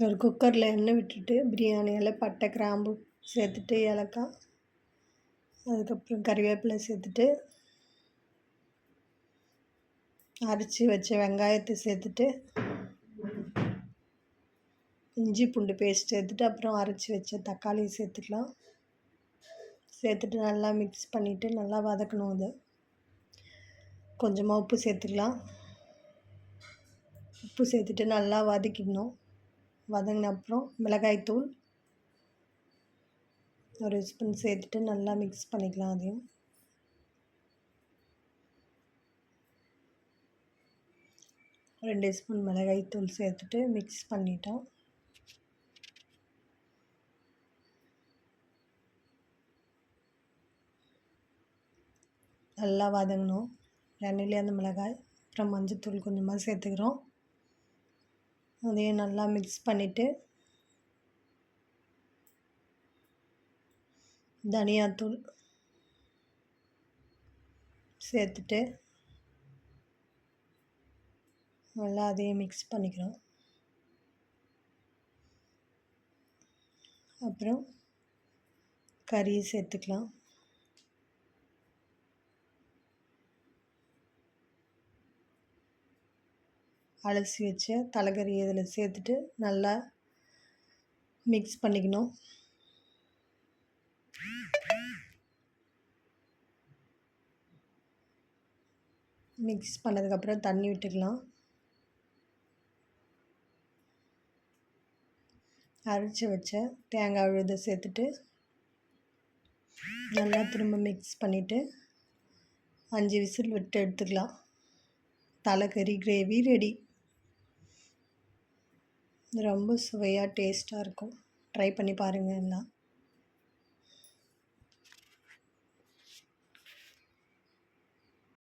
ஒரு குக்கரில் எண்ணெய் விட்டுட்டு பிரியாணி இலை, பட்டை, கிராம்பு சேர்த்துட்டு, ஏலக்காய், அதுக்கப்புறம் கறிவேப்பிலை சேர்த்துட்டு, அரைச்சி வச்ச வெங்காயத்தை சேர்த்துட்டு, இஞ்சி பூண்டு பேஸ்ட் சேர்த்துட்டு, அப்புறம் அரைச்சி வச்ச தக்காளியை சேர்த்துக்கலாம். சேர்த்துட்டு நல்லா மிக்ஸ் பண்ணிவிட்டு நல்லா வதக்கணும். அதை கொஞ்சமாக உப்பு சேர்த்துக்கலாம். உப்பு சேர்த்துட்டு நல்லா வதக்கிடணும். வதங்கின அப்புறம் மிளகாய்த்தூள் ஒரு ஸ்பூன் சேர்த்துட்டு நல்லா மிக்ஸ் பண்ணிக்கலாம். அதையும் 2 ஸ்பூன் மிளகாய்த்தூள் சேர்த்துட்டு மிக்ஸ் பண்ணிட்டோம். நல்லா வதங்கணும். எண்ணெயிலே அந்த மிளகாய், அப்புறம் மஞ்சத்தூள் கொஞ்சமாக சேர்த்துக்கிறோம். அதையும் நல்லா மிக்ஸ் பண்ணிவிட்டு, தனியாத்தூள் சேர்த்துட்டு நல்லா அதையும் மிக்ஸ் பண்ணிக்கிறோம். அப்புறம் கறி சேர்த்துக்கலாம். அலசி வச்ச தலைக்கறி இதில் சேர்த்துட்டு நல்லா மிக்ஸ் பண்ணிக்கணும். மிக்ஸ் பண்ணதுக்கப்புறம் தண்ணி விட்டுக்கலாம். அரைச்சி வச்ச தேங்காய் விழுதை சேர்த்துட்டு நல்லா திரும்ப மிக்ஸ் பண்ணிவிட்டு 5 விசில் விட்டு எடுத்துக்கலாம். தலைக்கறி கிரேவி ரெடி. ரொம்ப சுவையாக டேஸ்ட்டாக இருக்கும். ட்ரை பண்ணி பாருங்கள் எல்லாம்.